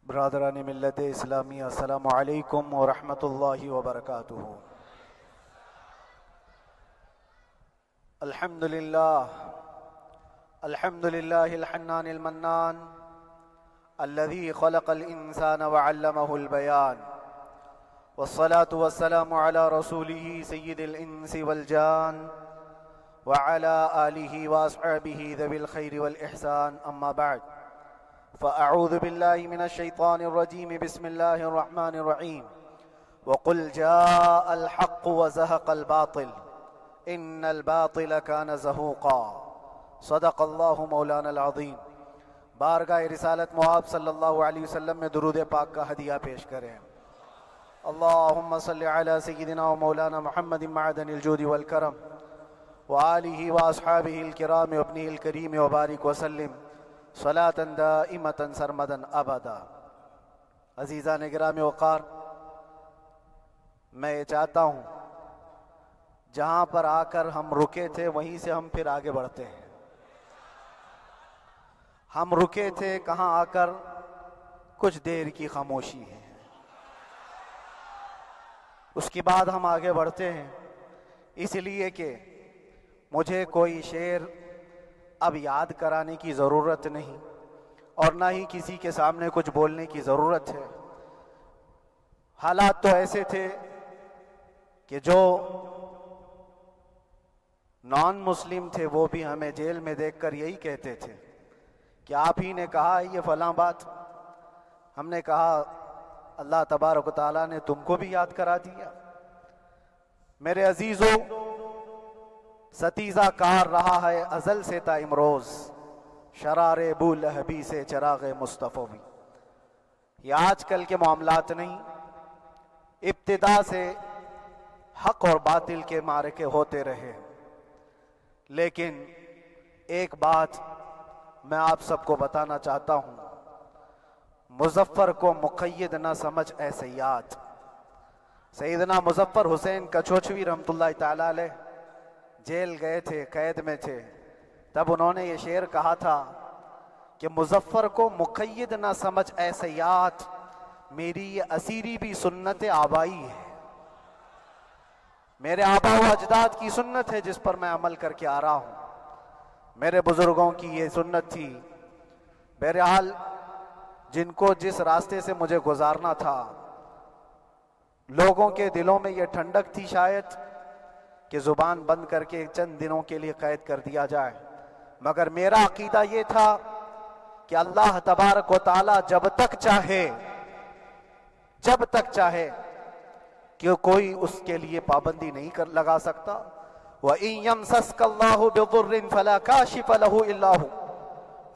برادران ملت اسلامی، السلام علیکم ورحمۃ اللہ وبرکاتہ۔ الحمد للہ الحنان المنان الذي خلق الإنسان وعلمه البيان، والصلاة والسلام على رسوله سيد الإنس والجان وعلى آله وأصحابه ذوي الخير والإحسان، أما بعد فأعوذ بالله من الشيطان الرجيم، بسم الله الرحمن الرحيم، وقل جاء الحق وزهق الباطل إن الباطل كان زهوقا، صدق الله مولانا العظیم۔ بارگاہ رسالت مآب صلی اللہ علیہ وسلم میں درود پاک کا ہدیہ پیش کریں۔ اللہم صلی علی سیدنا و مولانا محمد معدن الجود والکرم وآلہ واصحابہ الکرام وابنہ الکریم وبارک وسلم صلاة دائمة سرمدا ابدا۔ عزیزان گرامی وقار، میں یہ چاہتا ہوں جہاں پر آ کر ہم رکے تھے وہیں سے ہم پھر آگے بڑھتے ہیں۔ ہم رکے تھے کہاں آ کر؟ کچھ دیر کی خاموشی ہے، اس کے بعد ہم آگے بڑھتے ہیں، اس لیے کہ مجھے کوئی شعر اب یاد کرانے کی ضرورت نہیں اور نہ ہی کسی کے سامنے کچھ بولنے کی ضرورت ہے۔ حالات تو ایسے تھے کہ جو نان مسلم تھے وہ بھی ہمیں جیل میں دیکھ کر یہی کہتے تھے کہ آپ ہی نے کہا یہ فلاں بات۔ ہم نے کہا اللہ تبارک و تعالیٰ نے تم کو بھی یاد کرا دیا۔ میرے عزیزو، ستیزہ کار رہا ہے ازل سے تا امروز، شرار بو لہبی سے چراغ مصطفی بھی۔ یہ آج کل کے معاملات نہیں، ابتدا سے حق اور باطل کے معرکے ہوتے رہے، لیکن ایک بات میں آپ سب کو بتانا چاہتا ہوں، مظفر کو مقید نہ سمجھ اے سیاد۔ سیدنا مظفر حسین کچھوچھوی رحمت اللہ تعالی علیہ جیل گئے تھے، قید میں تھے، تب انہوں نے یہ شعر کہا تھا کہ مظفر کو مقید نہ سمجھ اے سیاد، میری یہ اسیری بھی سنت آبائی ہے، میرے آبا و اجداد کی سنت ہے جس پر میں عمل کر کے آ رہا ہوں، میرے بزرگوں کی یہ سنت تھی۔ بہرحال جن کو جس راستے سے مجھے گزارنا تھا، لوگوں کے دلوں میں یہ ٹھنڈک تھی شاید کہ زبان بند کر کے چند دنوں کے لیے قید کر دیا جائے، مگر میرا عقیدہ یہ تھا کہ اللہ تبارک و تعالی جب تک چاہے کہ کوئی اس کے لیے پابندی نہیں لگا سکتا۔ وَإِن يَمْسَسْكَ اللَّهُ بِضُرٍّ فَلَا كَاشِفَ لَهُ إِلَّا هُوَ۔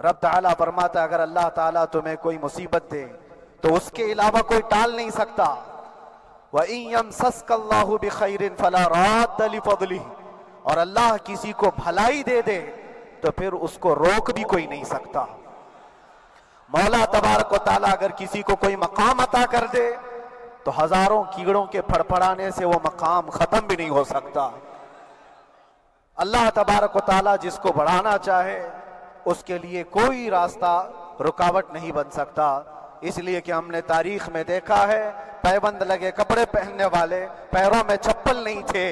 رب تعالیٰ فرماتا ہے اگر اللہ تعالیٰ تمہیں کوئی مصیبت دے تو اس کے علاوہ کوئی ٹال نہیں سکتا۔ وَإِن يَمْسَسْكَ اللَّهُ بِخَيْرٍ فَلَا رَادَّ لِفَضْلِهِ، اور اللہ کسی کو بھلائی دے دے تو پھر اس کو روک بھی کوئی نہیں سکتا۔ مولا تبارک و تعالیٰ اگر کسی کو کوئی مقام عطا کر دے تو ہزاروں کیڑوں کے پھڑپڑانے سے وہ مقام ختم بھی نہیں ہو سکتا۔ اللہ تبارک و تعالیٰ جس کو بڑھانا چاہے اس کے لیے کوئی راستہ رکاوٹ نہیں بن سکتا، اس لیے کہ ہم نے تاریخ میں دیکھا ہے پیبند لگے کپڑے پہننے والے، پیروں میں چپل نہیں تھے،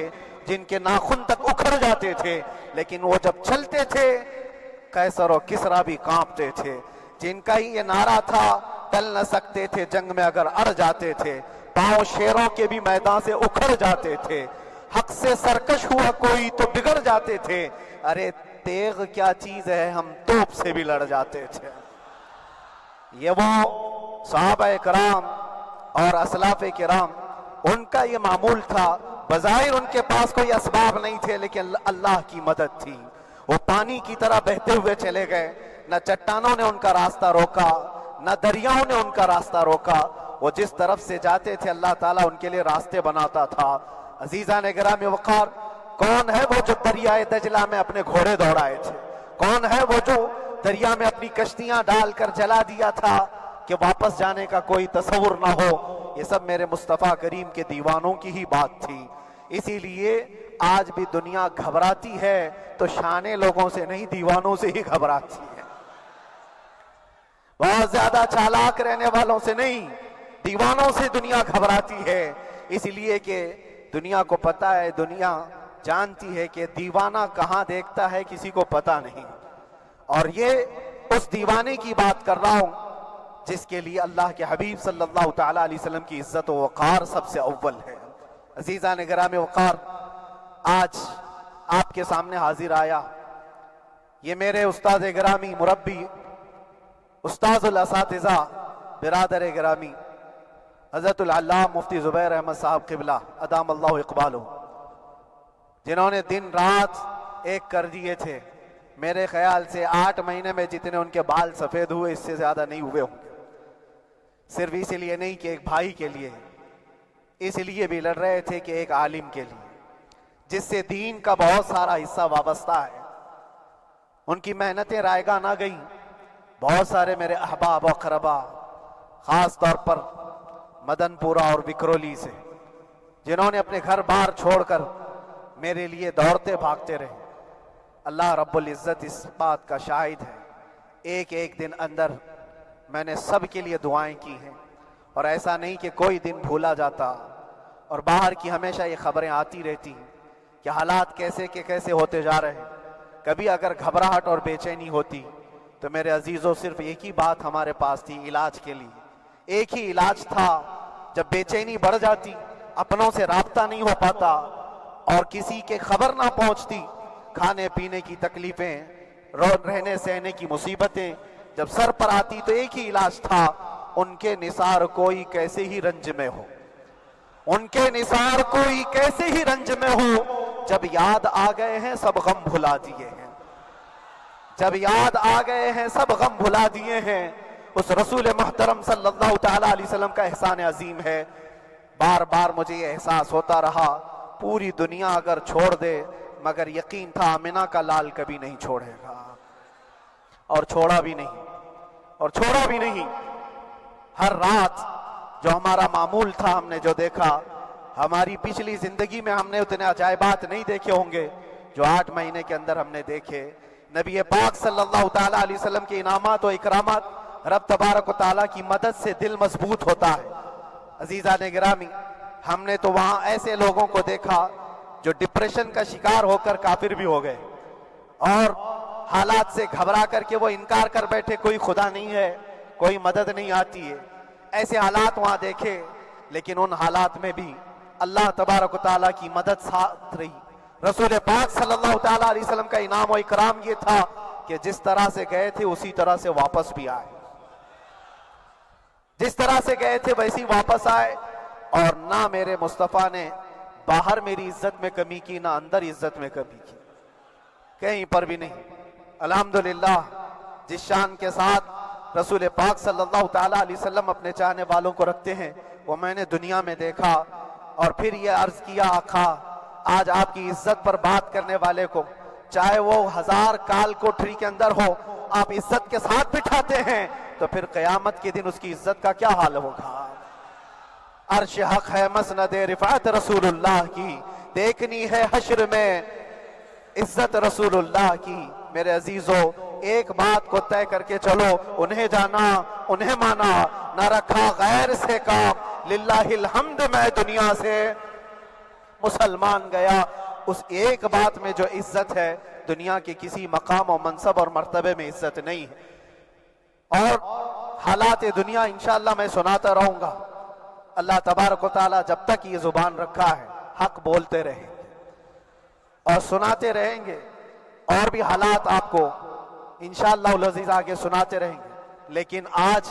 جن کے ناخن تک اکھڑ جاتے تھے، لیکن وہ جب چلتے تھے قیصر و کسریٰ بھی کانپتے تھے، جن کا ہی یہ نعرہ تھا ٹل نہ سکتے تھے جنگ میں اگر اڑ جاتے تھے، پاؤں شیروں کے بھی میدان سے اکھڑ جاتے تھے، حق سے سرکش ہوا کوئی تو بگڑ جاتے تھے، ارے تیغ کیا چیز ہے ہم توپ سے بھی لڑ جاتے تھے۔ یہ وہ صحابہ کرام اور اسلاف کرام، ان کا یہ معمول تھا، بظاہر ان کے پاس کوئی اسباب نہیں تھے لیکن اللہ کی مدد تھی، وہ پانی کی طرح بہتے ہوئے چلے گئے، نہ چٹانوں نے ان کا راستہ روکا، نہ دریاؤں نے ان کا راستہ روکا، وہ جس طرف سے جاتے تھے اللہ تعالیٰ ان کے لیے راستے بناتا تھا۔ عزیزان گرامی وقار، کون ہے وہ جو دریائے دجلہ میں اپنے گھوڑے دوڑائے تھے؟ کون ہے وہ جو دریا میں اپنی کشتیاں ڈال کر جلا دیا تھا کہ واپس جانے کا کوئی تصور نہ ہو؟ یہ سب میرے مصطفیٰ کریم کے دیوانوں کی ہی بات تھی۔ اسی لیے آج بھی دنیا گھبراتی ہے تو شانے لوگوں سے نہیں، دیوانوں سے ہی گھبراتی ہے۔ بہت زیادہ چالاک رہنے والوں سے نہیں، دیوانوں سے دنیا گھبراتی ہے، اس لیے کہ دنیا کو پتا ہے، دنیا جانتی ہے کہ دیوانہ کہاں دیکھتا ہے کسی کو پتا نہیں۔ اور یہ اس دیوانے کی بات کر رہا ہوں جس کے لیے اللہ کے حبیب صلی اللہ تعالیٰ علیہ وسلم کی عزت و وقار سب سے اول ہے۔ عزیزان گرامی وقار، آج آپ کے سامنے حاضر آیا، یہ میرے استاد گرامی، مربی، استاذ الاساتذہ، برادر گرامی حضرت العلامہ مفتی زبیر احمد صاحب قبلہ ادام اللہ اقبالہ، جنہوں نے دن رات ایک کر دیے تھے۔ میرے خیال سے 8 مہینے میں جتنے ان کے بال سفید ہوئے اس سے زیادہ نہیں ہوئے ہوں گے، صرف اس لیے نہیں کہ ایک بھائی کے لیے، اس لیے بھی لڑ رہے تھے کہ ایک عالم کے لیے جس سے دین کا بہت سارا حصہ وابستہ ہے۔ ان کی محنتیں رائگاں نہ گئیں۔ بہت سارے میرے احباب و اقربا، خاص طور پر مدن پورہ اور وکرولی سے، جنہوں نے اپنے گھر بار چھوڑ کر میرے لیے دوڑتے بھاگتے رہے، اللہ رب العزت اس بات کا شاہد ہے، ایک ایک دن اندر میں نے سب کے لیے دعائیں کی ہیں، اور ایسا نہیں کہ کوئی دن بھولا جاتا، اور باہر کی ہمیشہ یہ خبریں آتی رہتی ہیں کہ حالات کیسے کے کیسے ہوتے جا رہے ہیں۔ کبھی اگر گھبراہٹ اور بے چینی ہوتی تو میرے عزیزوں صرف ایک ہی بات ہمارے پاس تھی علاج کے لیے، ایک ہی علاج تھا۔ جب بے چینی بڑھ جاتی، اپنوں سے رابطہ نہیں ہو پاتا اور کسی کے خبر نہ پہنچتی، کھانے پینے کی تکلیفیں، رہنے سہنے کی مصیبتیں جب سر پر آتی تو ایک ہی علاج تھا، ان کے نثار کوئی کیسے ہی رنج میں ہو، ان کے نثار کوئی کیسے ہی رنج میں ہو، جب یاد آ گئے ہیں سب غم بھلا دیے ہیں، جب یاد آ گئے ہیں سب غم بھلا دیے ہیں۔ اس رسول محترم صلی اللہ تعالیٰ علیہ وسلم کا احسان عظیم ہے۔ بار بار مجھے یہ احساس ہوتا رہا، پوری دنیا اگر چھوڑ دے مگر یقین تھا آمنہ کا لال کبھی نہیں چھوڑے گا، اور چھوڑا بھی نہیں، اور چھوڑا بھی نہیں۔ ہر رات جو ہمارا معمول تھا ہم نے جو دیکھا، ہماری پچھلی زندگی میں ہم نے اتنے عجائبات نہیں دیکھے ہوں گے جو 8 مہینے کے اندر ہم نے دیکھے۔ نبی پاک صلی اللہ تعالیٰ علیہ وسلم کے انعامات و اکرامات، رب تبارک و تعالیٰ کی مدد سے دل مضبوط ہوتا ہے۔ عزیزان گرامی، ہم نے تو وہاں ایسے لوگوں کو دیکھا جو ڈپریشن کا شکار ہو کر کافر بھی ہو گئے، اور حالات سے گھبرا کر کے وہ انکار کر بیٹھے، کوئی خدا نہیں ہے، کوئی مدد نہیں آتی ہے۔ ایسے حالات وہاں دیکھے، لیکن ان حالات میں بھی اللہ تبارک و تعالیٰ کی مدد ساتھ رہی۔ رسول پاک صلی اللہ تعالیٰ علیہ وسلم کا انعام و اکرام یہ تھا کہ جس طرح سے گئے تھے اسی طرح سے واپس بھی آئے، جس طرح سے گئے تھے ویسی واپس آئے، اور نہ میرے مصطفیٰ نے باہر میری عزت میں کمی کی، نہ اندر عزت میں کمی کی، کہیں پر بھی نہیں۔ الحمدللہ، جس شان کے ساتھ رسول پاک صلی اللہ تعالیٰ علیہ وسلم اپنے چاہنے والوں کو رکھتے ہیں، وہ میں نے دنیا میں دیکھا، اور پھر یہ عرض کیا آقا، آج آپ کی عزت پر بات کرنے والے کو چاہے وہ 1000 کال کوٹری کے اندر ہو، آپ عزت کے ساتھ بٹھاتے ہیں تو پھر قیامت کے دن اس کی عزت کا کیا حال ہوگا۔ عرش حق ہے مسند رفعت رسول اللہ کی، دیکھنی ہے حشر میں عزت رسول اللہ کی۔ میرے عزیزو، ایک بات کو طے کر کے چلو، انہیں جانا انہیں مانا، نہ رکھا غیر سے کام، للہ الحمد میں دنیا سے مسلمان گیا۔ اس ایک بات میں جو عزت ہے، دنیا کے کسی مقام و منصب اور مرتبے میں عزت نہیں ہے۔ اور حالات دنیا انشاءاللہ میں سناتا رہوں گا۔ اللہ تبارک و تعالیٰ جب تک یہ زبان رکھا ہے حق بولتے رہیں گے اور سناتے رہیں گے، اور بھی حالات آپ کو انشاءاللہ العزیز آگے سناتے رہیں گے۔ لیکن آج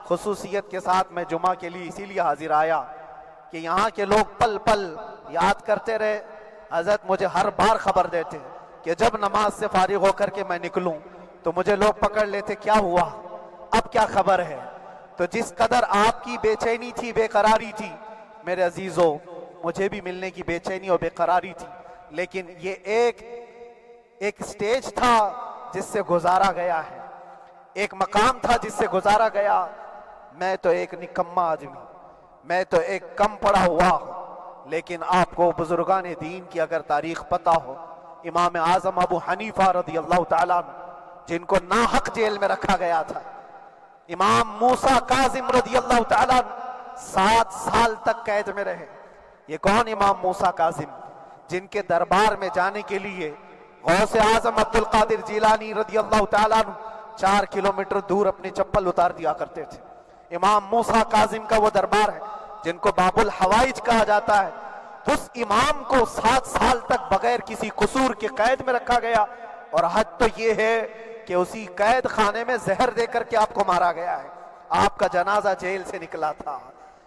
خصوصیت کے ساتھ میں جمعہ کے لیے اسی لیے حاضر آیا کہ یہاں کے لوگ پل پل یاد کرتے رہے۔ حضرت مجھے ہر بار خبر دیتے کہ جب نماز سے فارغ ہو کر کے میں نکلوں تو مجھے لوگ پکڑ لیتے، کیا ہوا، اب کیا خبر ہے۔ تو جس قدر آپ کی بے چینی تھی، بے قراری تھی، میرے عزیزو مجھے بھی ملنے کی بے چینی اور بے قراری تھی، لیکن یہ ایک سٹیج تھا جس سے گزارا گیا ہے، ایک مقام تھا جس سے گزارا گیا۔ میں تو ایک نکما آدمی، میں تو ایک کم پڑا ہوا ہوں، لیکن آپ کو بزرگان دین کی اگر تاریخ پتہ ہو، امام اعظم ابو حنیفہ رضی اللہ تعالیٰ عنہ، جن کو ناحق جیل میں رکھا گیا تھا، امام موسیٰ کاظم رضی اللہ تعالیٰ 7 سال تک قید میں رہے۔ یہ کون امام موسیٰ کاظم؟ جن کے دربار میں جانے کے لیے غوث اعظم عبد القادر جیلانی رضی اللہ تعالیٰ عنہ 4 کلومیٹر دور اپنی چپل اتار دیا کرتے تھے۔ امام موسیٰ کاظم کا وہ دربار ہے جن کو باب الحوائج کہا جاتا ہے۔ اس امام کو 7 سال تک بغیر کسی قصور کے قید میں رکھا گیا، اور حد تو یہ ہے کہ اسی قید خانے میں زہر دے کر کے آپ کو مارا گیا ہے۔ آپ کا جنازہ جیل سے نکلا تھا۔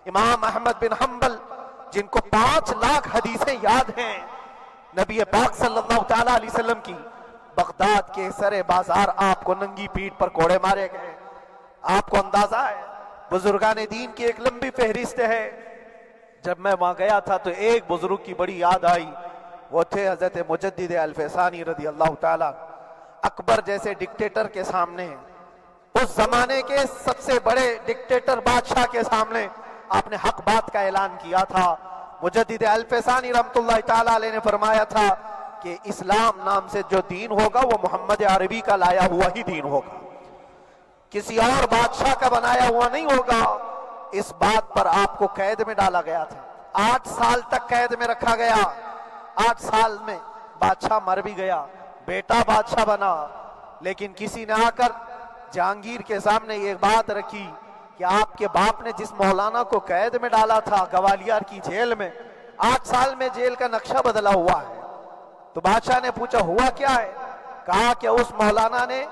امام احمد بن حنبل جن کو 5 لاکھ حدیثیں یاد ہیں، نبی پاک صلی اللہ تعالیٰ علیہ وسلم کی، بغداد کے سرے بازار آپ کو ننگی پیٹھ پر کوڑے مارے گئے۔ آپ کو اندازہ ہے بزرگان دین کی ایک لمبی فہرست ہے۔ جب میں وہاں گیا تھا تو ایک بزرگ کی بڑی یاد آئی، وہ تھے حضرت مجدد الفیسانی رضی اللہ تعالیٰ۔ اکبر جیسے ڈکٹیٹر کے سامنے، اس زمانے کے سب سے بڑے ڈکٹیٹر بادشاہ کے سامنے آپ نے حق بات کا اعلان کیا تھا۔ مجدد الفیسانی رحمت اللہ تعالیٰ علیہ نے فرمایا تھا کہ اسلام نام سے جو دین ہوگا وہ محمد عربی کا لایا ہوا ہی دین ہوگا، کسی اور بادشاہ کا بنایا ہوا نہیں ہوگا۔ اس بات پر آپ کو قید میں ڈالا گیا تھا، 8 سال تک قید میں رکھا گیا۔ 8 سال میں بادشاہ مر بھی گیا، بیٹا بادشاہ بنا، لیکن کسی نے آ کر جہانگیر کے سامنے یہ بات رکھی کہ آپ کے باپ نے جس مولانا کو قید میں ڈالا تھا گوالیار کی جیل میں، 8 سال میں جیل کا نقشہ بدلا ہوا ہے۔ تو بادشاہ نے پوچھا ہوا کیا ہے؟ کہا کہ اس مولانا نے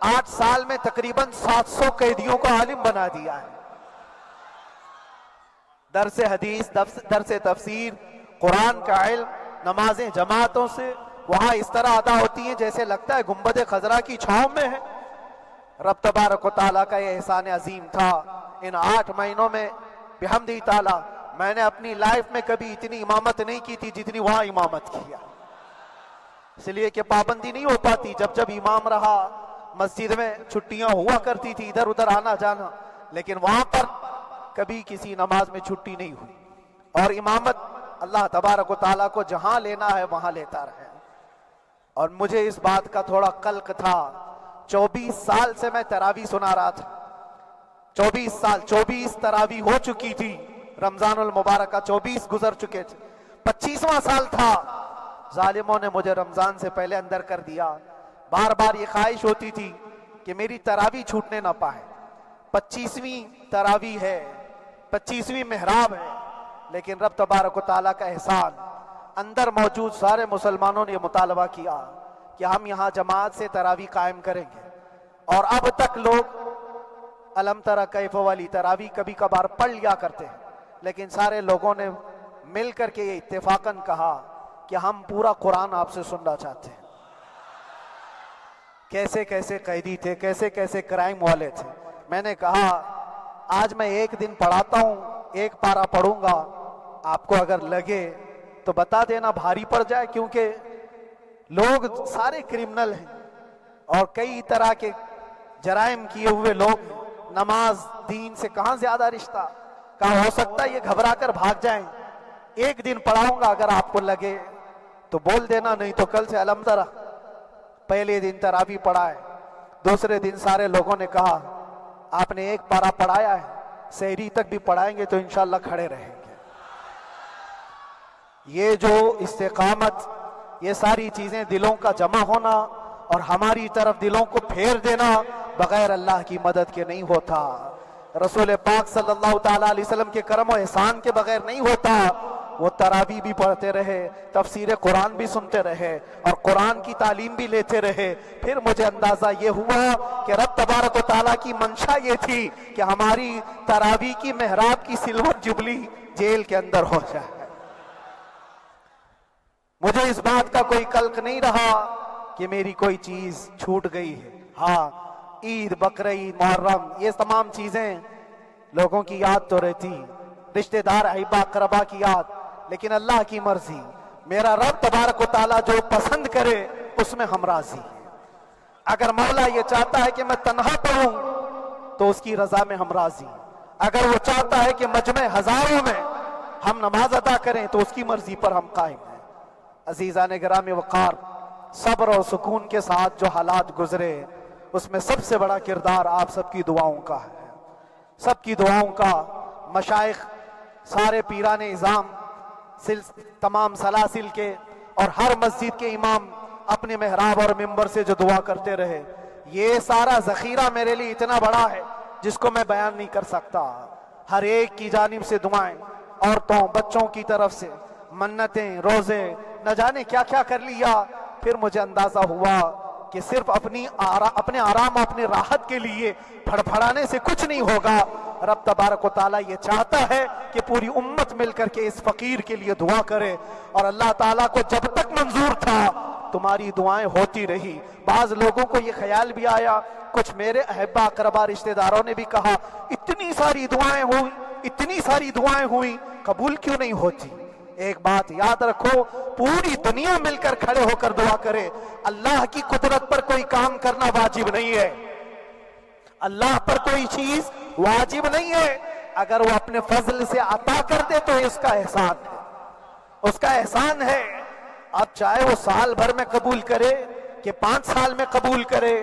8 سال میں تقریباً 700 قیدیوں کو عالم بنا دیا ہے۔ درس حدیث، درس تفسیر، قرآن کا علم، نمازیں جماعتوں سے وہاں اس طرح ادا ہوتی ہیں جیسے لگتا ہے گنبد خضرا کی چھاؤں میں ہے۔ رب تبارک و تعالیٰ کا یہ احسان عظیم تھا۔ ان 8 مہینوں میں بحمدہ تعالیٰ میں نے اپنی لائف میں کبھی اتنی امامت نہیں کی تھی جتنی وہاں امامت کیا، اس لیے کہ پابندی نہیں ہو پاتی۔ جب جب امام رہا مسجد میں چھٹیاں ہوا کرتی تھی، ادھر ادھر آنا جانا، لیکن وہاں پر کبھی کسی نماز میں چھٹی نہیں ہوئی۔ اور امامت اللہ تبارک و تعالیٰ کو جہاں لینا ہے وہاں لیتا رہے۔ اور مجھے اس بات کا تھوڑا قلق تھا، 24 سال سے میں تراویح سنا رہا تھا، 24 سال، 24 تراویح ہو چکی تھی، رمضان المبارک کا 24 گزر چکے تھے، 25واں سال تھا، ظالموں نے مجھے رمضان سے پہلے اندر کر دیا۔ بار بار یہ خواہش ہوتی تھی کہ میری تراویح چھوٹنے نہ پائے، 25ویں تراویح ہے، 25ویں محراب ہے، لیکن رب تبارک و تعالیٰ کا احسان، اندر موجود سارے مسلمانوں نے یہ مطالبہ کیا کہ ہم یہاں جماعت سے تراویح قائم کریں گے۔ اور اب تک لوگ الم تری کیف والی تراویح کبھی کبھار پڑھ لیا کرتے ہیں، لیکن سارے لوگوں نے مل کر کے یہ اتفاقاً کہا کہ ہم پورا قرآن آپ سے سننا چاہتے ہیں۔ کیسے کیسے قیدی تھے، کیسے کیسے کرائم والے تھے۔ میں نے کہا آج میں ایک دن پڑھاتا ہوں، ایک پارہ پڑھوں گا، آپ کو اگر لگے تو بتا دینا، بھاری پڑ جائے، کیونکہ لوگ سارے کرمنل ہیں اور کئی طرح کے جرائم کیے ہوئے لوگ ہیں۔ نماز دین سے کہاں زیادہ رشتہ، کہاں ہو سکتا ہے یہ گھبرا کر بھاگ جائیں۔ ایک دن پڑھاؤں گا، اگر آپ کو لگے تو بول دینا، نہیں تو کل سے الم تری۔ پہلے دن تراویح پڑھا ہے، دوسرے دن سارے لوگوں نے کہا آپ نے ایک پارہ پڑھایا ہے، سحری تک بھی پڑھائیں گے تو انشاءاللہ کھڑے رہیں گے۔ یہ جو استقامت، یہ ساری چیزیں دلوں کا جمع ہونا اور ہماری طرف دلوں کو پھیر دینا بغیر اللہ کی مدد کے نہیں ہوتا، رسول پاک صلی اللہ تعالیٰ علیہ وسلم کے کرم و احسان کے بغیر نہیں ہوتا۔ وہ تراویح بھی پڑھتے رہے، تفسیر قرآن بھی سنتے رہے اور قرآن کی تعلیم بھی لیتے رہے۔ پھر مجھے اندازہ یہ ہوا کہ رب تبارک و تعالیٰ کی منشا یہ تھی کہ ہماری تراویح کی محراب کی سلور جبلی جیل کے اندر ہو جائے۔ مجھے اس بات کا کوئی قلق نہیں رہا کہ میری کوئی چیز چھوٹ گئی ہے۔ ہاں، عید، بقرعید، محرم، یہ تمام چیزیں لوگوں کی یاد تو رہتی، رشتہ دار، احبا، اقربا کی یاد، لیکن اللہ کی مرضی، میرا رب تبارک و تعالیٰ جو پسند کرے اس میں ہم راضی ہیں۔ اگر مولا یہ چاہتا ہے کہ میں تنہا پڑھوں تو اس کی رضا میں ہم راضی ہیں، اگر وہ چاہتا ہے کہ مجمع ہزاروں میں ہم نماز ادا کریں تو اس کی مرضی پر ہم قائم ہیں۔ عزیزان گرامی وقار، صبر اور سکون کے ساتھ جو حالات گزرے اس میں سب سے بڑا کردار آپ سب کی دعاؤں کا ہے، سب کی دعاؤں کا۔ مشائخ، سارے پیران اعظام، تمام سلاسل کے اور ہر مسجد کے امام اپنے محراب اور منبر سے جو دعا کرتے رہے، یہ سارا ذخیرہ میرے لیے اتنا بڑا ہے جس کو میں بیان نہیں کر سکتا۔ ہر ایک کی جانب سے دعائیں، عورتوں بچوں کی طرف سے منتیں، روزے، نہ جانے کیا کیا کر لیا۔ پھر مجھے اندازہ ہوا کہ صرف اپنے آرام، اپنے راحت کے لیے پھڑپھڑانے سے کچھ نہیں ہوگا۔ رب تبارک و تعالیٰ یہ چاہتا ہے کہ پوری امت مل کر کے اس فقیر کے لیے دعا کرے، اور اللہ تعالیٰ کو جب تک منظور تھا تمہاری دعائیں ہوتی رہی۔ بعض لوگوں کو یہ خیال بھی آیا، کچھ میرے احبا اقربا رشتہ داروں نے بھی کہا اتنی ساری دعائیں ہوئی، اتنی ساری دعائیں ہوئی، قبول کیوں نہیں ہوتی؟ ایک بات یاد رکھو، پوری دنیا مل کر کھڑے ہو کر دعا کرے، اللہ کی قدرت پر کوئی کام کرنا واجب نہیں ہے، اللہ پر کوئی چیز واجب نہیں ہے۔ اگر وہ اپنے فضل سے عطا کر دے تو اس کا احسان ہے، اس کا احسان ہے۔ اب چاہے وہ سال بھر میں قبول کرے کہ 5 سال میں قبول کرے،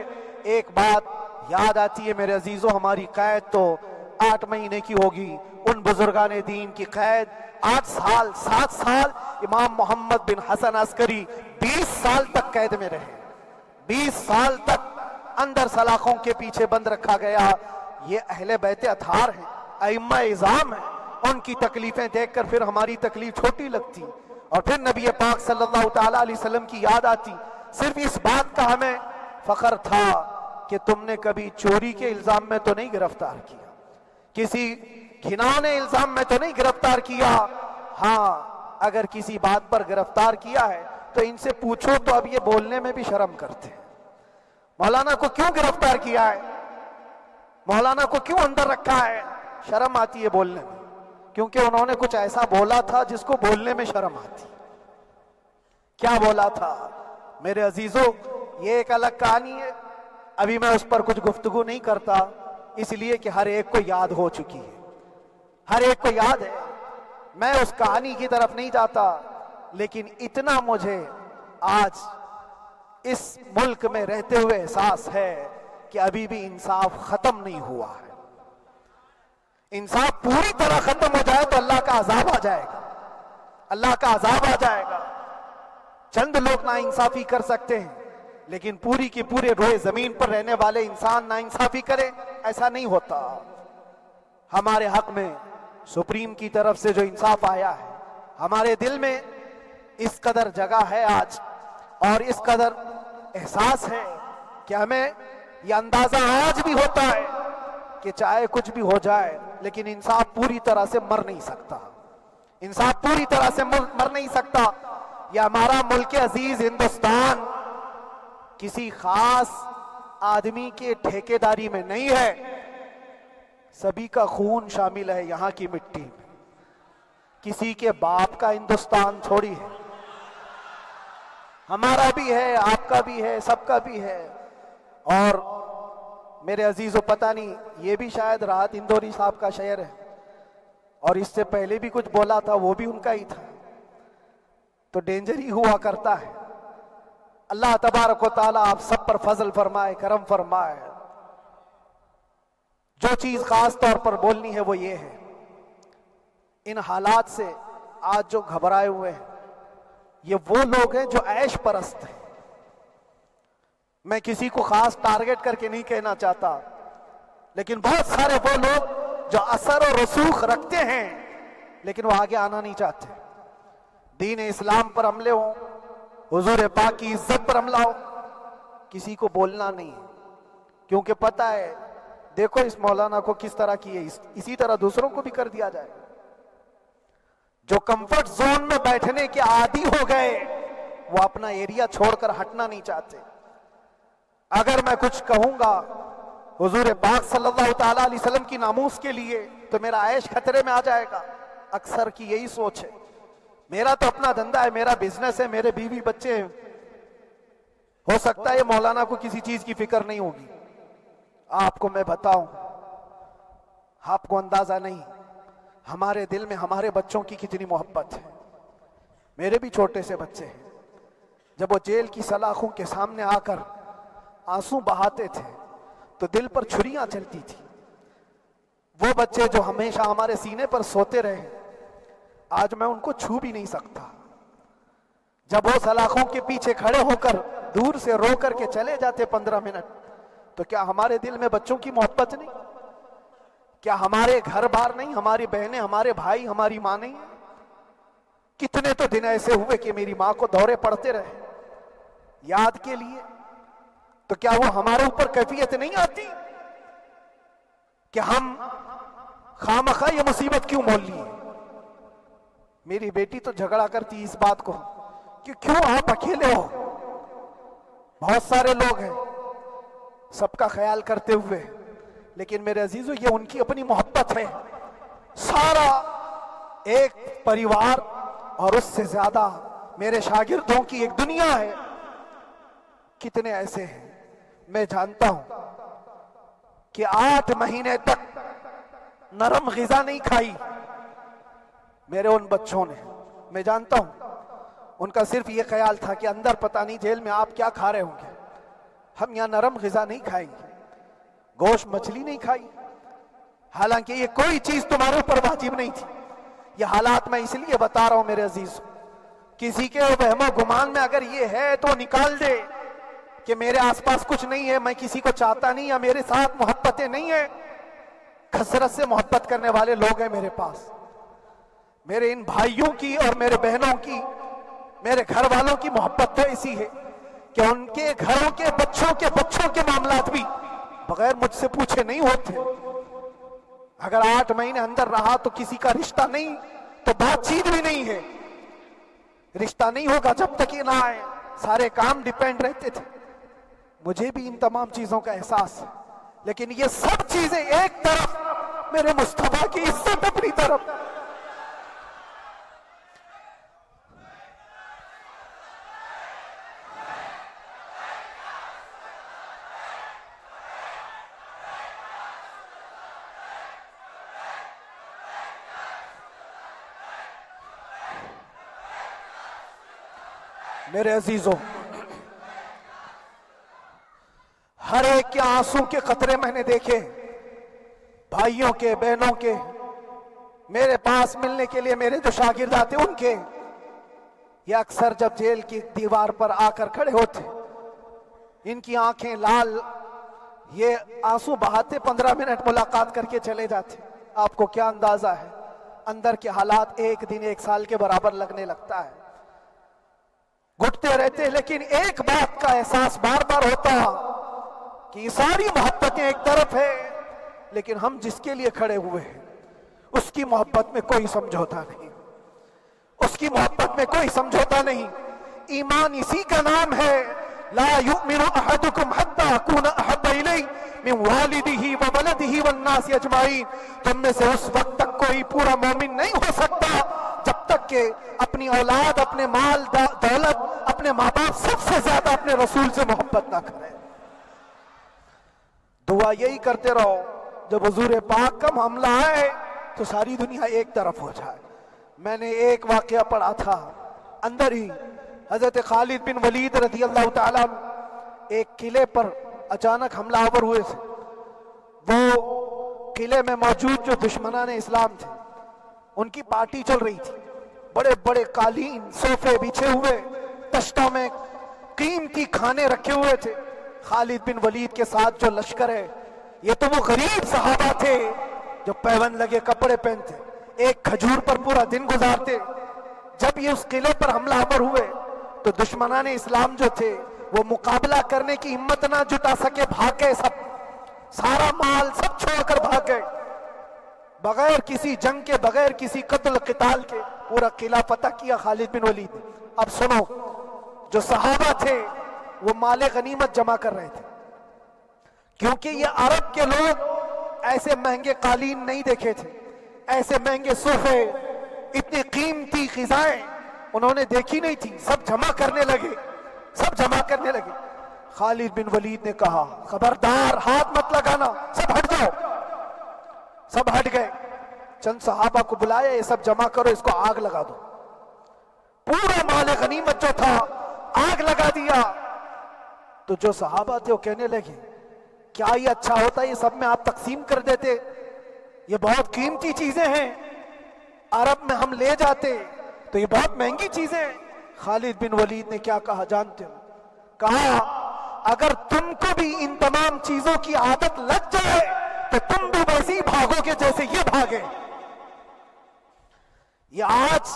ایک بات یاد آتی ہے میرے عزیزوں، ہماری قید تو 8 مہینے کی ہوگی، ان بزرگان دین کی قید 8 سال 7 سال۔ امام محمد بن حسن عسکری 20 سال تک قید میں رہے، 20 سال تک اندر سلاخوں کے پیچھے بند رکھا گیا۔ یہ اہل بیت اطہار ہیں، ائمہ اعظام ہیں، ان کی تکلیفیں دیکھ کر پھر ہماری تکلیف چھوٹی لگتی، اور پھر نبی پاک صلی اللہ تعالیٰ علیہ وسلم کی یاد آتی۔ صرف اس بات کا ہمیں فخر تھا کہ تم نے کبھی چوری کے الزام میں تو نہیں گرفتار کیا، کسی گھناؤنے الزام میں تو نہیں گرفتار کیا۔ ہاں اگر کسی بات پر گرفتار کیا ہے تو ان سے پوچھو تو اب یہ بولنے میں بھی شرم کرتے ہیں، مولانا کو کیوں گرفتار کیا ہے، مولانا کو کیوں اندر رکھا ہے؟ شرم آتی ہے بولنے میں، کیونکہ انہوں نے کچھ ایسا بولا تھا جس کو بولنے میں شرم آتی۔ کیا بولا تھا میرے عزیزوں؟ یہ ایک الگ کہانی ہے، ابھی میں اس پر کچھ گفتگو نہیں کرتا، اس لیے کہ ہر ایک کو یاد ہو چکی ہے، ہر ایک کو یاد ہے۔ میں اس کہانی کی طرف نہیں جاتا، لیکن اتنا مجھے آج اس ملک میں رہتے ہوئے احساس ہے کہ ابھی بھی انصاف ختم نہیں ہوا ہے۔ انصاف پوری طرح ختم ہو جائے تو اللہ کا عذاب آ جائے گا، اللہ کا عذاب آ جائے گا۔ چند لوگ نا انصافی کر سکتے ہیں، لیکن پوری کی پورے روئے زمین پر رہنے والے انسان نا انصافی کرے، ایسا نہیں ہوتا۔ ہمارے حق میں سپریم کی طرف سے جو انصاف آیا ہے، ہمارے دل میں اس قدر جگہ ہے آج، اور اس قدر احساس ہے کہ ہمیں یہ اندازہ آج بھی ہوتا ہے کہ چاہے کچھ بھی ہو جائے لیکن انصاف پوری طرح سے مر نہیں سکتا، انصاف پوری طرح سے مر نہیں سکتا۔ یہ ہمارا ملک عزیز ہندوستان کسی خاص آدمی کے ٹھیکیداری میں نہیں ہے، سبھی کا خون شامل ہے یہاں کی مٹی میں، کسی کے باپ کا ہندوستان تھوڑی ہے، ہمارا بھی ہے، آپ کا بھی ہے، سب کا بھی ہے۔ اور میرے عزیزو پتہ نہیں، یہ بھی شاید راحت اندوری صاحب کا شعر ہے، اور اس سے پہلے بھی کچھ بولا تھا، وہ بھی ان کا ہی تھا، تو ڈینجر ہی ہوا کرتا ہے۔ اللہ تبارک و تعالیٰ آپ سب پر فضل فرمائے، کرم فرمائے۔ جو چیز خاص طور پر بولنی ہے وہ یہ ہے، ان حالات سے آج جو گھبرائے ہوئے ہیں یہ وہ لوگ ہیں جو عیش پرست ہیں۔ میں کسی کو خاص ٹارگٹ کر کے نہیں کہنا چاہتا، لیکن بہت سارے وہ لوگ جو اثر و رسوخ رکھتے ہیں لیکن وہ آگے آنا نہیں چاہتے۔ دین اسلام پر حملے ہوں، حضور پاک کی عزت پر حملہ ہو، کسی کو بولنا نہیں، کیونکہ پتہ ہے دیکھو اس مولانا کو کس طرح کی ہے، اسی طرح دوسروں کو بھی کر دیا جائے۔ جو کمفرٹ زون میں بیٹھنے کے عادی ہو گئے وہ اپنا ایریا چھوڑ کر ہٹنا نہیں چاہتے۔ اگر میں کچھ کہوں گا حضور پاک صلی اللہ تعالیٰ علیہ وسلم کی ناموس کے لیے تو میرا عیش خطرے میں آ جائے گا۔ اکثر کی یہی سوچ ہے، میرا تو اپنا دھندا ہے، میرا بزنس ہے، میرے بیوی بچے ہیں، ہو سکتا ہے مولانا کو کسی چیز کی فکر نہیں ہوگی۔ آپ کو میں بتاؤں، آپ کو اندازہ نہیں ہمارے دل میں ہمارے بچوں کی کتنی محبت ہے۔ میرے بھی چھوٹے سے بچے ہیں، جب وہ جیل کی سلاخوں کے سامنے آ کر آنسو بہاتے تھے تو دل پر چھریاں چلتی تھی. وہ بچے جو ہمیشہ ہمارے سینے پر سوتے رہے, آج میں ان کو چھو بھی نہیں سکتا. جب وہ سلاخوں کے پیچھے کھڑے ہو کر دور سے رو کر کے چلے جاتے 15 منٹ, تو کیا ہمارے دل میں بچوں کی محبت نہیں؟ کیا ہمارے گھر بار نہیں, ہماری بہنیں, ہمارے بھائی, ہماری ماں نہیں؟ کتنے تو دن ایسے ہوئے کہ میری ماں کو دورے پڑتے رہے یاد کے لیے. تو کیا وہ ہمارے اوپر کیفیت نہیں آتی کہ ہم خامخواہ یہ مصیبت کیوں مول لیے؟ میری بیٹی تو جھگڑا کرتی اس بات کو کہ کیوں آپ اکیلے ہو, بہت سارے لوگ ہیں سب کا خیال کرتے ہوئے. لیکن میرے عزیزو, یہ ان کی اپنی محبت ہے. سارا ایک پریوار اور اس سے زیادہ میرے شاگردوں کی ایک دنیا ہے. کتنے ایسے ہیں میں جانتا ہوں کہ 8 مہینے تک نرم غذا نہیں کھائی میرے ان بچوں نے. میں جانتا ہوں ان کا صرف یہ خیال تھا کہ اندر پتہ نہیں جیل میں آپ کیا کھا رہے ہوں گے, ہم یہاں نرم غذا نہیں کھائیں گے, گوشت مچھلی نہیں کھائی. حالانکہ یہ کوئی چیز تمہارے اوپر واجب نہیں تھی. یہ حالات میں اس لیے بتا رہا ہوں میرے عزیز, کسی کے وہم و گمان میں اگر یہ ہے تو نکال دے کہ میرے آس پاس کچھ نہیں ہے, میں کسی کو چاہتا نہیں, یا میرے ساتھ محبتیں نہیں ہیں. کثرت سے محبت کرنے والے لوگ ہیں میرے پاس. میرے ان بھائیوں کی اور میرے بہنوں کی, میرے گھر والوں کی محبت تو ایسی ہے کہ ان کے گھروں کے بچوں کے معاملات بھی بغیر مجھ سے پوچھے نہیں ہوتے. اگر 8 مہینے اندر رہا تو کسی کا رشتہ نہیں تو بات چیت بھی نہیں ہے. رشتہ نہیں ہوگا جب تک یہ نہ آئے. سارے کام ڈیپینڈ رہتے تھے. مجھے بھی ان تمام چیزوں کا احساس ہے, لیکن یہ سب چیزیں ایک طرف, میرے مصطفیٰ کی عزت اپنی طرف. میرے عزیزوں, ہر ایک کے آنسوں کے قطرے میں نے دیکھے, بھائیوں کے, بہنوں کے, میرے پاس ملنے کے لیے میرے جو شاگرد آتے ان کے. یہ اکثر جب جیل کی دیوار پر آ کر کھڑے ہوتے, ان کی آنکھیں لال, یہ آنسو بہاتے 15 منٹ ملاقات کر کے چلے جاتے. آپ کو کیا اندازہ ہے اندر کے حالات ایک دن 1 سال کے برابر لگنے لگتا ہے. گھٹتے رہتے, لیکن ایک بات کا احساس بار بار ہوتا کہ یہ ساری محبتیں ایک طرف ہے, لیکن ہم جس کے لیے کھڑے ہوئے ہیں اس کی محبت میں کوئی سمجھوتا نہیں, اس کی محبت میں کوئی سمجھوتا نہیں. ایمان اسی کا نام ہے, لا یؤمن احدکم حتی اکون احب الیہ من والدہ وولدہ والناس اجمعین. تم میں سے اس وقت تک کوئی پورا مومن نہیں ہو سکتا جب تک کہ اپنی اولاد, اپنے مال دولت, اپنے ماں باپ, سب سے زیادہ اپنے رسول سے محبت نہ کرے. دعا یہی کرتے رہو جب حضور پاک کا معاملہ آئے تو ساری دنیا ایک طرف ہو جائے. میں نے ایک واقعہ پڑھا تھا اندر ہی, حضرت خالد بن ولید رضی اللہ تعالیٰ ایک قلعے پر اچانک حملہ آور ہوئے تھے. وہ قلعے میں موجود جو دشمنان اسلام تھے ان کی پارٹی چل رہی تھی. بڑے بڑے قالین, صوفے بچھے ہوئے, تشتوں میں قیمتی کھانے رکھے ہوئے تھے. خالد بن ولید کے ساتھ جو لشکر ہے, یہ تو وہ غریب صحابہ تھے جو پیون لگے کپڑے پہنتے, ایک کھجور پر پورا دن گزارتے. جب یہ اس قلعے پر حملہ آور ہوئے تو دشمنان اسلام جو تھے وہ مقابلہ کرنے کی ہمت نہ جٹا سکے, بھاگ گئے. سارا مال سب چھوڑ کر بھاگ گئے, بغیر کسی جنگ کے, بغیر کسی قتل قتال کے پورا قلعہ فتح کیا خالد بن ولید. اب سنو, جو صحابہ تھے وہ مال غنیمت جمع کر رہے تھے, کیونکہ یہ عرب کے لوگ ایسے مہنگے قالین نہیں دیکھے تھے, ایسے مہنگے صوفے, اتنی قیمتی غذائیں انہوں نے دیکھی نہیں تھی. سب جمع کرنے لگے. خالد بن ولید نے کہا, خبردار, ہاتھ مت لگانا, سب ہٹ جاؤ. سب ہٹ گئے. چند صحابہ کو بلایا, یہ سب جمع کرو, اس کو آگ لگا دو. پورا مال غنیمت جو تھا آگ لگا دیا. تو جو صحابہ تھے وہ کہنے لگے, کیا یہ اچھا ہوتا ہے یہ سب میں آپ تقسیم کر دیتے؟ یہ بہت قیمتی چیزیں ہیں، عرب میں ہم لے جاتے تو یہ بہت مہنگی چیزیں ہیں۔ خالد بن ولید نے کیا کہا جانتے ہو؟ کہا اگر تم کو بھی ان تمام چیزوں کی عادت لگ جائے تو تم بھی ویسے ہی بھاگو گے جیسے یہ بھاگے۔ یہ آج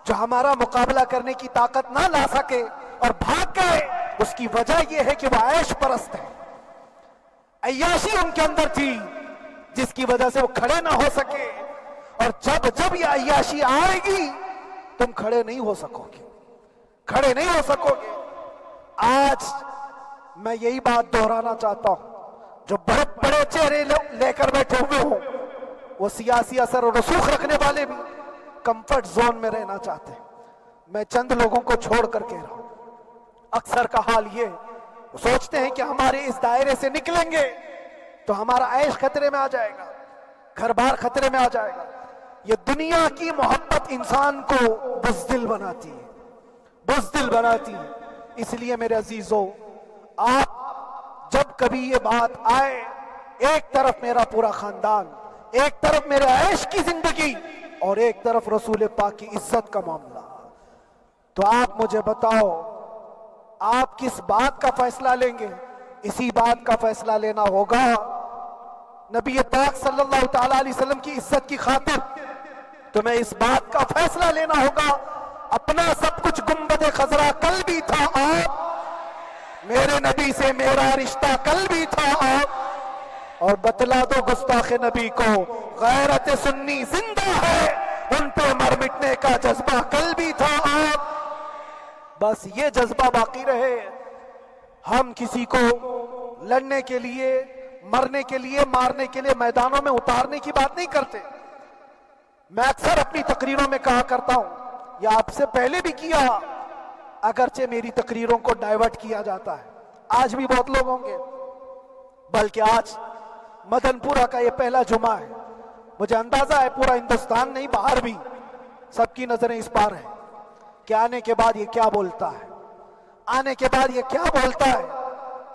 جو ہمارا مقابلہ کرنے کی طاقت نہ لا سکے اور بھاگ گئے، اس کی وجہ یہ ہے کہ وہ عیش پرست ہے، عیاشی ان کے اندر تھی جس کی وجہ سے وہ کھڑے نہ ہو سکے، اور جب یہ عیاشی آئے گی تم کھڑے نہیں ہو سکو گے، کھڑے نہیں ہو سکو گے۔ آج میں یہی بات دہرانا چاہتا ہوں، جو بہت بڑے چہرے لے کر بیٹھے ہوئے ہوں، وہ سیاسی اثر و رسوخ رکھنے والے بھی کمفرٹ زون میں رہنا چاہتے ہیں۔ میں چند لوگوں کو چھوڑ کر کہہ رہا ہوں، اکثر کا حال یہ وہ سوچتے ہیں کہ ہمارے اس دائرے سے نکلیں گے تو ہمارا عیش خطرے میں آ جائے گا، گھر بار خطرے میں آ جائے گا۔ یہ دنیا کی محبت انسان کو بزدل بناتی ہے، بزدل بناتی ہے۔ اس لیے میرے عزیزو، آپ جب کبھی یہ بات آئے، ایک طرف میرا پورا خاندان، ایک طرف میرے عیش کی زندگی اور ایک طرف رسول پاک کی عزت کا معاملہ، تو آپ مجھے بتاؤ آپ کس بات کا فیصلہ لیں گے؟ اسی بات کا فیصلہ لینا ہوگا نبی پاک صلی اللہ تعالی علیہ وسلم کی عزت کی خاطر تمہیں اس بات کا فیصلہ لینا ہوگا۔ اپنا سب کچھ گنبد خضرا کل بھی تھا آپ، میرے نبی سے میرا رشتہ کل بھی تھا آپ، اور بتلا دو گستاخ نبی کو غیرت سنی زندہ ہے، ان پہ مر مٹنے کا جذبہ کل بھی تھا آپ۔ بس یہ جذبہ باقی رہے، ہم کسی کو لڑنے کے لیے، مرنے کے لیے، مارنے کے لیے میدانوں میں اتارنے کی بات نہیں کرتے۔ میں اکثر اپنی تقریروں میں کہا کرتا ہوں، یا آپ سے پہلے بھی کیا، اگرچہ میری تقریروں کو ڈائیورٹ کیا جاتا ہے، آج بھی بہت لوگ ہوں گے، بلکہ آج مدن پورہ کا یہ پہلا جمعہ ہے، مجھے اندازہ ہے پورا ہندوستان نہیں باہر بھی سب کی نظریں اس پار ہیں کہ آنے کے بعد یہ کیا بولتا ہے، آنے کے بعد یہ کیا بولتا ہے۔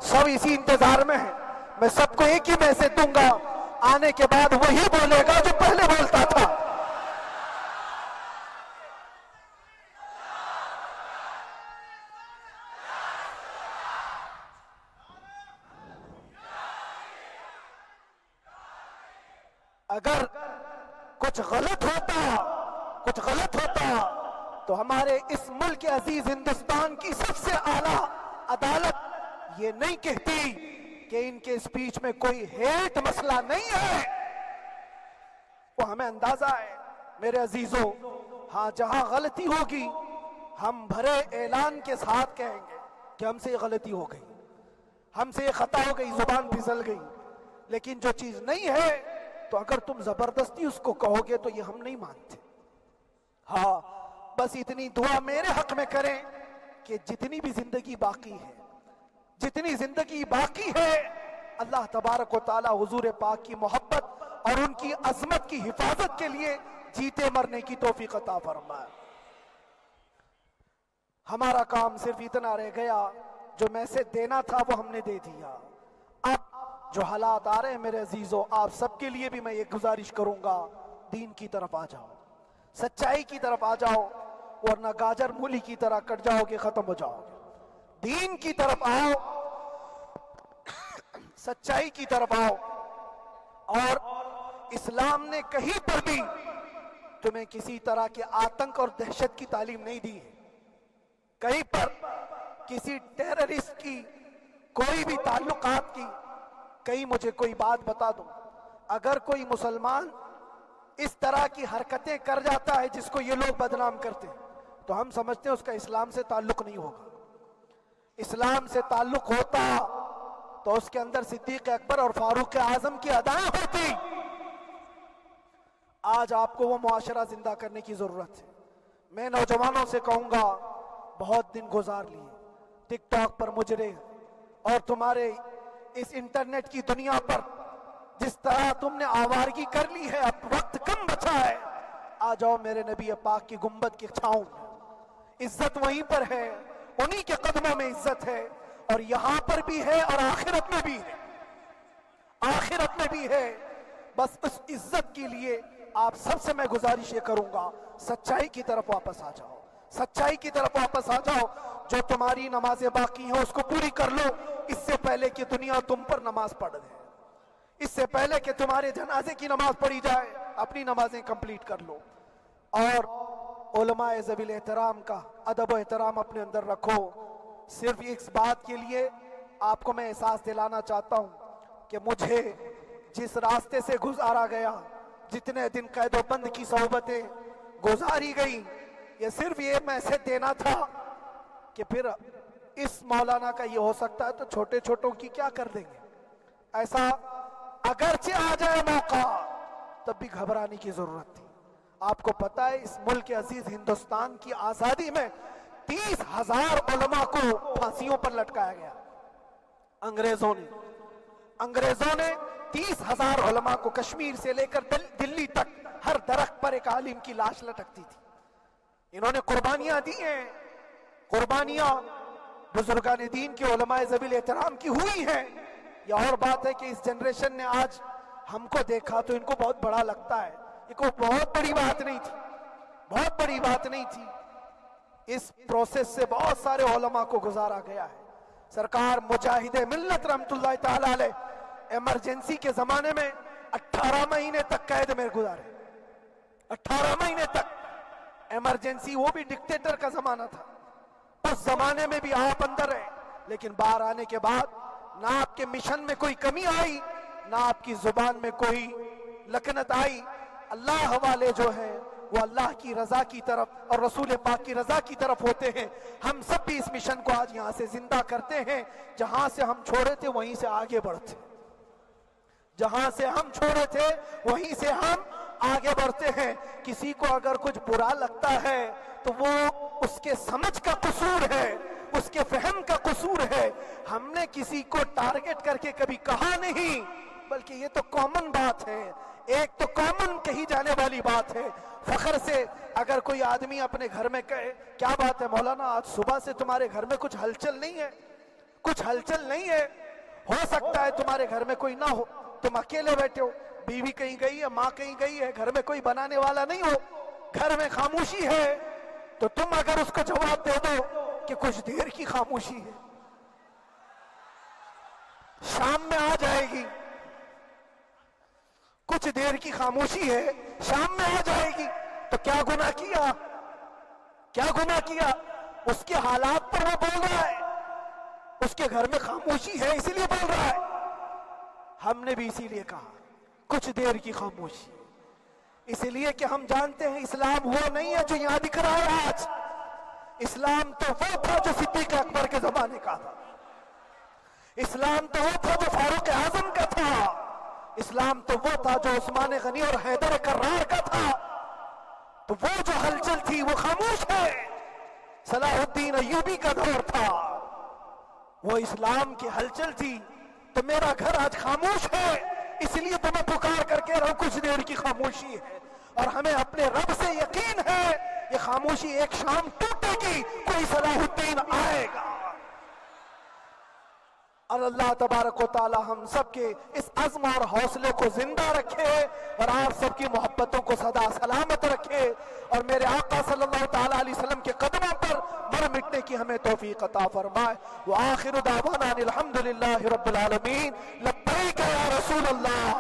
سب اسی انتظار میں ہیں، میں سب کو ایک ہی میسج دوں گا، آنے کے بعد وہی بولے گا جو پہلے بولتا تھا۔ اگر کچھ غلط ہوتا تو ہمارے اس ملک عزیز ہندوستان کی سب سے اعلیٰ عدالت یہ نہیں کہتی کہ ان کے اسپیچ میں کوئی ہیٹ مسئلہ نہیں ہے۔ وہ ہمیں اندازہ ہے میرے عزیزوں، ہاں جہاں غلطی ہوگی ہم بھرے اعلان کے ساتھ کہیں گے کہ ہم سے یہ غلطی ہو گئی، ہم سے یہ خطا ہو گئی، زبان پھسل گئی، لیکن جو چیز نہیں ہے تو اگر تم زبردستی اس کو کہو گے تو یہ ہم نہیں مانتے۔ ہاں بس اتنی دعا میرے حق میں کریں کہ جتنی بھی زندگی باقی ہے اللہ تبارک و تعالی حضور پاک کی محبت اور ان کی عظمت کی حفاظت کے لیے جیتے مرنے کی توفیق عطا فرمائے۔ ہمارا کام صرف اتنا رہ گیا، جو میسج دینا تھا وہ ہم نے دے دیا۔ اب جو حالات آ رہے ہیں میرے عزیزوں، آپ سب کے لیے بھی میں یہ گزارش کروں گا، دین کی طرف آ جاؤ، سچائی کی طرف آ جاؤ، ورنہ گاجر مولی کی طرح کٹ جاؤ گے، ختم ہو جاؤ گے۔ دین کی طرف آؤ، سچائی کی طرف آؤ، اور اسلام نے کہیں پر بھی تمہیں کسی طرح کے آتنک اور دہشت کی تعلیم نہیں دی ہے، کہیں پر کسی ٹیررسٹ کی کوئی بھی تعلقات کی۔ کہیں مجھے کوئی بات بتا دو، اگر کوئی مسلمان اس طرح کی حرکتیں کر جاتا ہے جس کو یہ لوگ بدنام کرتے ہیں تو ہم سمجھتے ہیں اس کا اسلام سے تعلق نہیں ہوگا۔ اسلام سے تعلق ہوتا تو اس کے اندر صدیق اکبر اور فاروق اعظم کی ادائیں ہوتی۔ آج آپ کو وہ معاشرہ زندہ کرنے کی ضرورت ہے۔ میں نوجوانوں سے کہوں گا، بہت دن گزار لیے ٹک ٹاک پر مجرے، اور تمہارے اس انٹرنیٹ کی دنیا پر جس طرح تم نے آوارگی کر لی ہے، اب وقت کم بچا ہے، آ جاؤ میرے نبی پاک کی گنبد کی چھاؤں میں۔ عزت وہیں پر ہے، انہی کے قدموں میں عزت ہے، اور یہاں پر بھی ہے اور آخرت میں بھی ہے۔ آخرت میں بھی ہے۔ بس اس عزت کے لیے آپ سب سے میں گزارش یہ کروں گا، سچائی کی طرف واپس آ جاؤ، سچائی کی طرف واپس آ جاؤ۔ جو تمہاری نمازیں باقی ہیں اس کو پوری کر لو، اس سے پہلے کہ دنیا تم پر نماز پڑھ دے، اس سے پہلے کہ تمہارے جنازے کی نماز پڑھی جائے، اپنی نمازیں کمپلیٹ کر لو۔ اور علماء ذوی الاحترام کا ادب و احترام اپنے اندر رکھو۔ صرف اس بات کے لیے آپ کو میں احساس دلانا چاہتا ہوں کہ مجھے جس راستے سے گزارا گیا، جتنے دن قید و بند کی صحبتیں گزاری گئی، یہ صرف یہ میسج دینا تھا کہ پھر اس مولانا کا یہ ہو سکتا ہے تو چھوٹے چھوٹوں کی کیا کر دیں گے۔ ایسا اگرچہ آ جائے موقع تب بھی گھبرانے کی ضرورت تھی۔ آپ کو پتہ ہے اس ملک عزیز ہندوستان کی آزادی میں 30,000 علماء کو پھانسیوں پر لٹکایا گیا۔ انگریزوں نے 30,000 علماء کو کشمیر سے لے کر دلی تک ہر درخت پر ایک عالم کی لاش لٹکتی تھی۔ انہوں نے قربانیاں دی ہیں، قربانیاں بزرگان دین کے علماء ذوی الاحترام کی ہوئی ہیں۔ یہ اور بات ہے کہ اس جنریشن نے آج ہم کو دیکھا تو ان کو بہت بڑا لگتا ہے، یہ کوئی بہت بڑی بات نہیں تھی، بہت بڑی بات نہیں تھی۔ اس پروسیس سے بہت سارے علماء کو گزارا گیا ہے۔ سرکار مجاہد ملت رحمت اللہ تعالی علیہ ایمرجنسی کے زمانے میں 18 مہینے تک قید میں گزارے، 18 مہینے تک ایمرجنسی، وہ بھی ڈکٹیٹر کا زمانہ تھا۔ اس زمانے میں بھی آپ اندر رہے، لیکن باہر آنے کے بعد نہ آپ کے مشن میں کوئی کمی آئی، نہ آپ کی زبان میں کوئی لکنت آئی۔ اللہ والے جو ہیں وہ اللہ کی رضا کی طرف اور رسول پاک کی رضا کی طرف ہوتے ہیں۔ ہم سب بھی اس مشن کو آج یہاں سے زندہ کرتے ہیں، جہاں سے ہم چھوڑے تھے وہیں سے آگے بڑھتے، جہاں سے ہم چھوڑے تھے وہیں سے ہم آگے بڑھتے ہیں۔ کسی کو اگر کچھ برا لگتا ہے تو وہ اس کے سمجھ کا قصور ہے، اس کے فہم کا قصور ہے۔ ہم نے کسی کو ٹارگٹ کر کے کبھی کہا نہیں، بلکہ یہ تو کامن بات ہے، ایک تو کامن کہی جانے والی بات ہے۔ فخر سے اگر کوئی آدمی اپنے گھر میں کہے کیا بات ہے مولانا آج صبح سے تمہارے گھر میں کچھ ہلچل نہیں ہے، کچھ ہلچل نہیں ہے، ہو سکتا ہے تمہارے گھر میں کوئی نہ ہو، تم اکیلے بیٹھے ہو، بیوی کہیں گئی ہے، ماں کہیں گئی ہے، گھر میں کوئی بنانے والا نہیں ہو، گھر میں خاموشی ہے، تو تم اگر اس کو جواب دے دو کہ کچھ دیر کی خاموشی ہے، شام میں آ جائے گی، کچھ دیر کی خاموشی ہے، شام میں آ جائے گی، تو کیا گناہ کیا، کیا گناہ کیا؟ اس کے حالات پر وہ بول رہا ہے، اس کے گھر میں خاموشی ہے اسی لیے بول رہا ہے۔ ہم نے بھی اسی لیے کہا کچھ دیر کی خاموشی، اس لیے کہ ہم جانتے ہیں اسلام وہ نہیں ہے جو یہاں دکھ رہا ہے آج، اسلام تو وہ تھا جو صدیق اکبر کے زمانے کا تھا، اسلام تو وہ تھا جو فاروق اعظم کا تھا، اسلام تو وہ تھا جو عثمان غنی اور حیدر کرار کا تھا۔ تو وہ جو ہلچل تھی وہ خاموش ہے، صلاح الدین ایوبی کا دور تھا، وہ اسلام کی ہلچل تھی۔ تو میرا گھر آج خاموش ہے، اس لیے تو میں پکار کر کے رہا ہوں کچھ دیر کی خاموشی ہے، اور ہمیں اپنے رب سے یقین ہے یہ خاموشی ایک شام ٹوٹے گی، کوئی صلاح الدین آئے گا۔ اور اللہ تبارک و تعالی ہم سب کے اس عزم اور حوصلے کو زندہ رکھے، اور آپ سب کی محبتوں کو سدا سلامت رکھے، اور میرے آقا صلی اللہ تعالی علیہ وسلم کے قدموں پر مر مٹنے کی ہمیں توفیق عطا فرمائے۔ وآخر دعوانا الحمدللہ رب العالمین، لبیک یا رسول اللہ۔